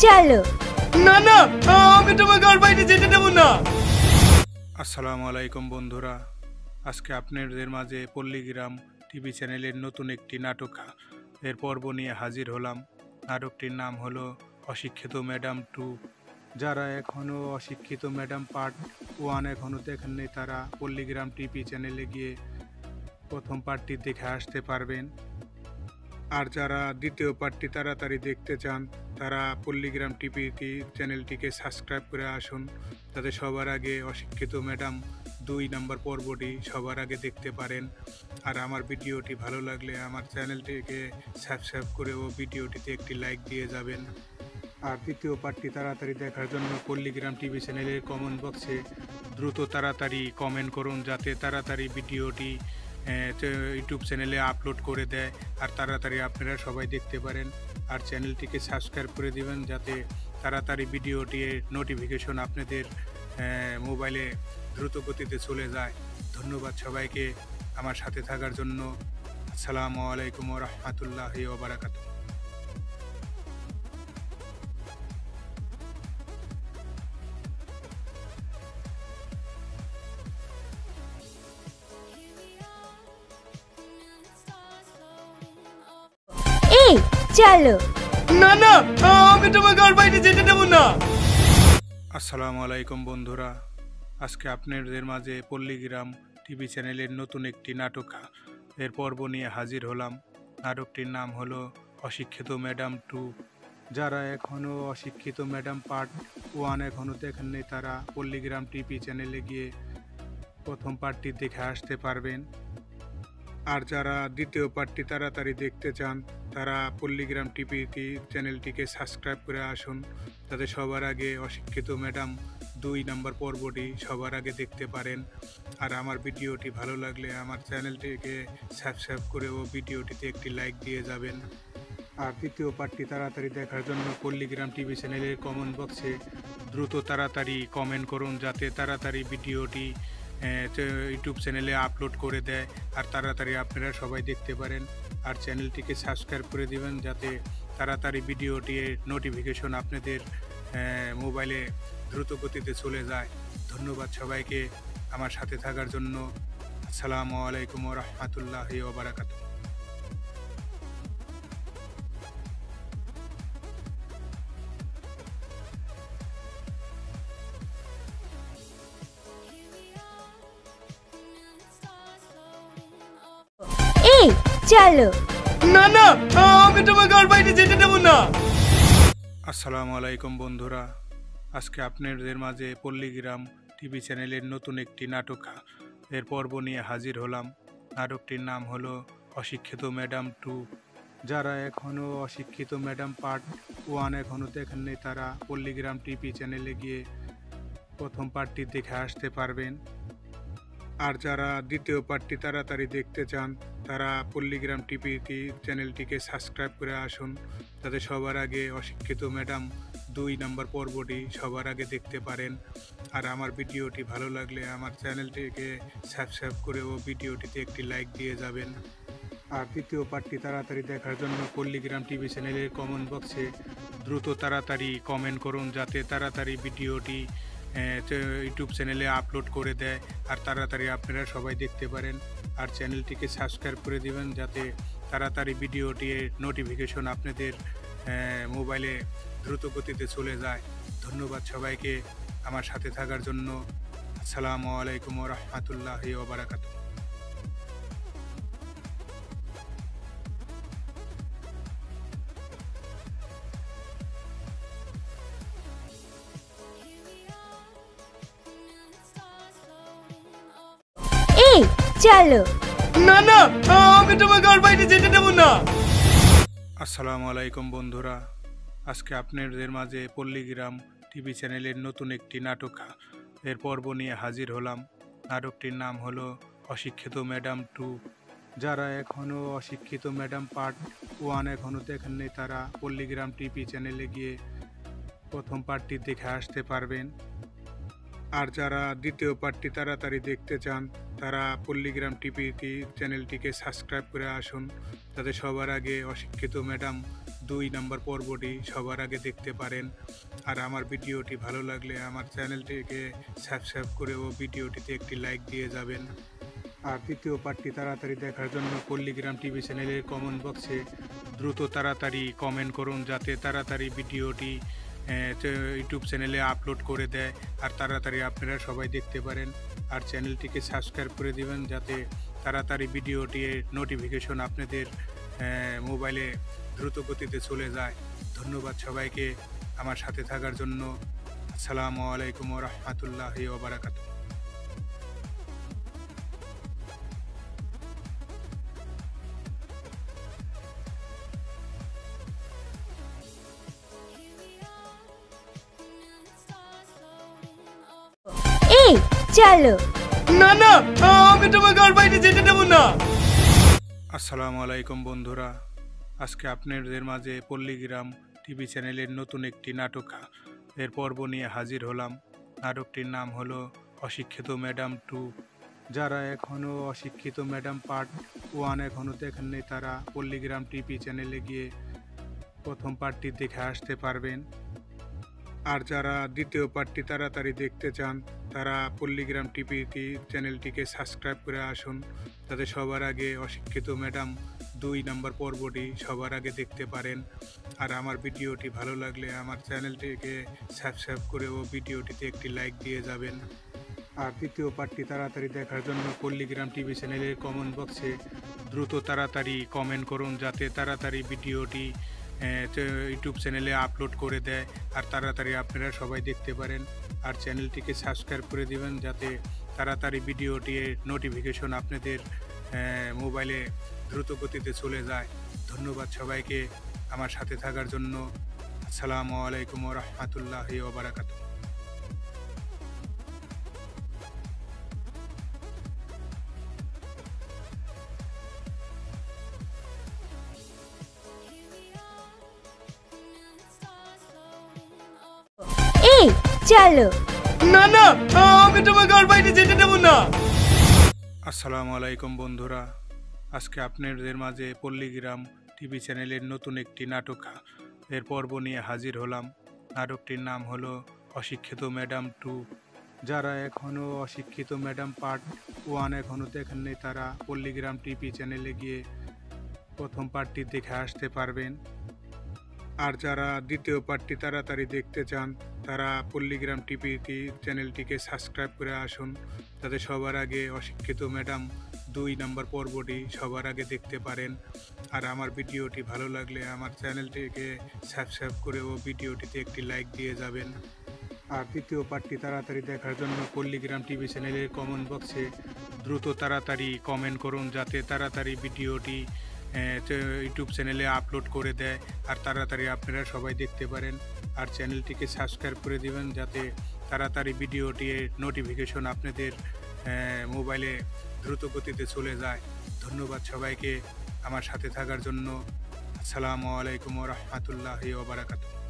চলো। না না, আমি তোমাকে আর বাইরে যেতে দেবো না। আসসালামু আলাইকুম বন্ধুরা, আজকে আপনাদের মাঝে পল্লীগ্রাম টিভি চ্যানেলের নতুন একটি নাটক এর পর্ব নিয়ে হাজির হলাম। নাটকটির নাম হলো অশিক্ষিত ম্যাডাম 2। যারা এখনও অশিক্ষিত ম্যাডাম পার্ট 1 এখনও দেখেননি, তারা পল্লীগ্রাম টিভি চ্যানেলে গিয়ে প্রথম পার্টটি দেখে আসতে পারবেন। আর যারা দ্বিতীয় পার্টটি তাড়াতাড়ি দেখতে চান, তারা পল্লীগ্রাম টিভি চ্যানেলটিকে সাবস্ক্রাইব করে আসুন, যাতে সবার আগে অশিক্ষিত ম্যাডাম 2 নম্বর পর্বটি সবার আগে দেখতে পারেন। আর আমার ভিডিওটি ভালো লাগলে আমার চ্যানেলটিকে সাবস্ক্রাইব করে ও ভিডিওটিতে একটি লাইক দিয়ে যাবেন। আর দ্বিতীয় পার্টটি তাড়াতাড়ি দেখার জন্য পল্লীগ্রাম টিভি চ্যানেলের কমেন্ট বক্সে দ্রুত তাড়াতাড়ি কমেন্ট করুন, যাতে তাড়াতাড়ি ভিডিওটি ইউটিউব চ্যানেলে আপলোড করে দেয় আর তাড়াতাড়ি আপনারা সবাই দেখতে পারেন। আর চ্যানেলটিকে সাবস্ক্রাইব করে দিবেন, যাতে তাড়াতাড়ি ভিডিওটির নোটিফিকেশন আপনাদের মোবাইলে দ্রুত গতিতে চলে যায়। ধন্যবাদ সবাইকে আমার সাথে থাকার জন্য। আসসালামু আলাইকুম ওয়া রাহমাতুল্লাহি ওয়া বারাকাতুহু। এই চলো। না না, আমি তোমাকে আর বাইরে যেতে দেবো না। আসসালামু আলাইকুম বন্ধুরা, আজকে আপনাদের মাঝে পল্লীগ্রাম টিভি চ্যানেলের নতুন একটি নাটক এর পর্ব নিয়ে হাজির হলাম। নাটকটির নাম হলো অশিক্ষিত ম্যাডাম 2। যারা এখনও অশিক্ষিত ম্যাডাম পার্ট 1 এখনও দেখেননি, তারা পল্লীগ্রাম টিভি চ্যানেলে গিয়ে প্রথম পার্টটি দেখে আসতে পারবেন। আর যারা দ্বিতীয় পার্টটি তাড়াতাড়ি দেখতে চান, তারা পল্লীগ্রাম টিভি চ্যানেলটিকে সাবস্ক্রাইব করে আসুন, যাতে সবার আগে অশিক্ষিত ম্যাডাম 2 নম্বর পর্বটি সবার আগে দেখতে পারেন। আর আমার ভিডিওটি ভালো লাগলে আমার চ্যানেলটিকে সাবস্ক্রাইব করে ও ভিডিওটিতে একটি লাইক দিয়ে যাবেন। আর দ্বিতীয় পার্টটি তাড়াতাড়ি দেখার জন্য পল্লীগ্রাম টিভি চ্যানেলের কমেন্ট বক্সে দ্রুত তাড়াতাড়ি কমেন্ট করুন, যাতে তাড়াতাড়ি ভিডিওটি ইউটিউব চ্যানেলে আপলোড করে দেয় আর তাড়াতাড়ি আপনারা সবাই দেখতে পারেন। আর চ্যানেলটিকে সাবস্ক্রাইব করে দিবেন, যাতে তাড়াতাড়ি ভিডিওটির নোটিফিকেশন আপনাদের মোবাইলে দ্রুত গতিতে চলে যায়। ধন্যবাদ সবাইকে আমার সাথে থাকার জন্য। আসসালামু আলাইকুম ওয়া রাহমাতুল্লাহি ওয়া বারাকাতুহু। এই চলো। না না, আমি তোমাকে আর বাইরে যেতে দেবো না। আসসালামু আলাইকুম বন্ধুরা, আজকে আপনাদের মাঝে পল্লীগ্রাম টিভি চ্যানেলের নতুন একটি নাটক এর পর্ব নিয়ে হাজির হলাম। নাটকটির নাম হলো অশিক্ষিত ম্যাডাম 2। যারা এখনও অশিক্ষিত ম্যাডাম পার্ট 1 এখনও দেখেননি, তারা পল্লীগ্রাম টিভি চ্যানেলে গিয়ে প্রথম পার্টটি দেখে আসতে পারবেন। আর যারা দ্বিতীয় পার্টটি তাড়াতাড়ি দেখতে চান, তারা পল্লীগ্রাম টিভি চ্যানেলটিকে সাবস্ক্রাইব করে আসুন, যাতে সবার আগে অশিক্ষিত ম্যাডাম 2 নম্বর পর্বটি সবার আগে দেখতে পারেন। আর আমার ভিডিওটি ভালো লাগলে আমার চ্যানেলটিকে সাবস্ক্রাইব করে ও ভিডিওটিতে একটি লাইক দিয়ে যাবেন। আর দ্বিতীয় পার্টটি তাড়াতাড়ি দেখার জন্য পল্লীগ্রাম টিভি চ্যানেলের কমেন্ট বক্সে দ্রুত তাড়াতাড়ি কমেন্ট করুন, যাতে তাড়াতাড়ি ভিডিওটি ইউটিউব চ্যানেলে আপলোড করে দেয় আর তাড়াতাড়ি আপনারা সবাই দেখতে পারেন। আর চ্যানেলটিকে সাবস্ক্রাইব করে দিবেন, যাতে তাড়াতাড়ি ভিডিওটির নোটিফিকেশন আপনাদের মোবাইলে দ্রুত গতিতে চলে যায়। ধন্যবাদ সবাইকে আমার সাথে থাকার জন্য। আসসালামু আলাইকুম ওয়া রাহমাতুল্লাহি ওয়া বারাকাতুহু। এই চলো। না না, আমি তোমাকে আর বাইরে যেতে দেবো না। আসসালামু আলাইকুম বন্ধুরা, আজকে আপনাদের মাঝে পল্লীগ্রাম টিভি চ্যানেলের নতুন একটি নাটক এর পর্ব নিয়ে হাজির হলাম। নাটকটির নাম হলো অশিক্ষিত ম্যাডাম 2। যারা এখনও অশিক্ষিত ম্যাডাম পার্ট 1 এখনও দেখেননি, তারা পল্লীগ্রাম টিভি চ্যানেলে গিয়ে প্রথম পার্টটি দেখে আসতে পারবেন। আর যারা দ্বিতীয় পার্টটি তাড়াতাড়ি দেখতে চান, তারা পল্লীগ্রাম টিভি চ্যানেলটিকে সাবস্ক্রাইব করে আসুন, যাতে সবার আগে অশিক্ষিত ম্যাডাম 2 নম্বর পর্বটি সবার আগে দেখতে পারেন। আর আমার ভিডিওটি ভালো লাগলে আমার চ্যানেলটিকে সাবস্ক্রাইব করে ও ভিডিওটিতে একটি লাইক দিয়ে যাবেন। আর দ্বিতীয় পার্টটি তাড়াতাড়ি দেখার জন্য পল্লীগ্রাম টিভি চ্যানেলের কমেন্ট বক্সে দ্রুত তাড়াতাড়ি কমেন্ট করুন, যাতে তাড়াতাড়ি ভিডিওটি ইউটিউব চ্যানেলে আপলোড করে দেয় আর তাড়াতাড়ি আপনারা সবাই দেখতে পারেন। আর চ্যানেলটিকে সাবস্ক্রাইব করে দিবেন, যাতে তাড়াতাড়ি ভিডিওটির নোটিফিকেশন আপনাদের মোবাইলে দ্রুত গতিতে চলে যায়। ধন্যবাদ সবাইকে আমার সাথে থাকার জন্য। আসসালামু আলাইকুম ওয়া রাহমাতুল্লাহি ওয়া বারাকাতুহু। এই চলো। না না, আমি তোমাকে আর বাইরে যেতে দেবো না। আসসালামু আলাইকুম বন্ধুরা, আজকে আপনাদের মাঝে পল্লীগ্রাম টিভি চ্যানেলের নতুন একটি নাটক এর পর্ব নিয়ে হাজির হলাম। নাটকটির নাম হলো অশিক্ষিত ম্যাডাম 2। যারা এখনও অশিক্ষিত ম্যাডাম পার্ট 1 এখনও দেখেননি, তারা পল্লীগ্রাম টিভি চ্যানেলে গিয়ে প্রথম পার্টটি দেখে আসতে পারবেন। আর যারা দ্বিতীয় পার্টটি তাড়াতাড়ি দেখতে চান, তারা পল্লীগ্রাম টিভি চ্যানেলটিকে সাবস্ক্রাইব করে আসুন, যাতে সবার আগে অশিক্ষিত ম্যাডাম 2 নম্বর পর্বটি সবার আগে দেখতে পারেন। আর আমার ভিডিওটি ভালো লাগলে আমার চ্যানেলটিকে সাবস্ক্রাইব করে ও ভিডিওটিতে একটি লাইক দিয়ে যাবেন। আর দ্বিতীয় পার্টটি তাড়াতাড়ি দেখার জন্য পল্লীগ্রাম টিভি চ্যানেলের কমেন্ট বক্সে দ্রুত তাড়াতাড়ি কমেন্ট করুন, যাতে তাড়াতাড়ি ভিডিওটি ইউটিউব চ্যানেলে আপলোড করে দেয় আর তাড়াতাড়ি আপনারা সবাই দেখতে পারেন। আর চ্যানেলটিকে সাবস্ক্রাইব করে দিবেন, যাতে তাড়াতাড়ি ভিডিওটির নোটিফিকেশন আপনাদের মোবাইলে দ্রুত গতিতে চলে যায়। ধন্যবাদ সবাইকে আমার সাথে থাকার জন্য। আসসালামু আলাইকুম ওয়া রাহমাতুল্লাহি ওয়া বারাকাতুহু। এই চলো। না না, আমি তোমাকে আর বাইরে যেতে দেবো না। আসসালামু আলাইকুম বন্ধুরা, আজকে আপনাদের মাঝে পল্লীগ্রাম টিভি চ্যানেলের নতুন একটি নাটক এর পর্ব নিয়ে হাজির হলাম। নাটকটির নাম হলো অশিক্ষিত ম্যাডাম 2। যারা এখনও অশিক্ষিত ম্যাডাম পার্ট 1 এখনও দেখেননি, তারা পল্লীগ্রাম টিভি চ্যানেলে গিয়ে প্রথম পার্টটি দেখে আসতে পারবেন। আর যারা দ্বিতীয় পার্টটি তাড়াতাড়ি দেখতে চান, তারা পল্লীগ্রাম টিভি চ্যানেলটিকে সাবস্ক্রাইব করে আসুন, যাতে সবার আগে অশিক্ষিত ম্যাডাম 2 নম্বর পর্বটি সবার আগে দেখতে পারেন। আর আমার ভিডিওটি ভালো লাগলে আমার চ্যানেলটিকে সাবস্ক্রাইব করে ও ভিডিওটিতে একটি লাইক দিয়ে যাবেন। আর দ্বিতীয় পার্টটি তাড়াতাড়ি দেখার জন্য পল্লীগ্রাম টিভি চ্যানেলের কমেন্ট বক্সে দ্রুত তাড়াতাড়ি কমেন্ট করুন, যাতে তাড়াতাড়ি ভিডিওটি ইউটিউব চ্যানেলে আপলোড করে দেয় আর তাড়াতাড়ি আপনারা সবাই দেখতে পারেন। আর চ্যানেলটিকে সাবস্ক্রাইব করে দিবেন, যাতে তাড়াতাড়ি ভিডিওটির নোটিফিকেশন আপনাদের মোবাইলে দ্রুত গতিতে চলে যায়। ধন্যবাদ সবাইকে আমার সাথে থাকার জন্য। আসসালামু আলাইকুম ওয়া রাহমাতুল্লাহি ওয়া বারাকাতুহু।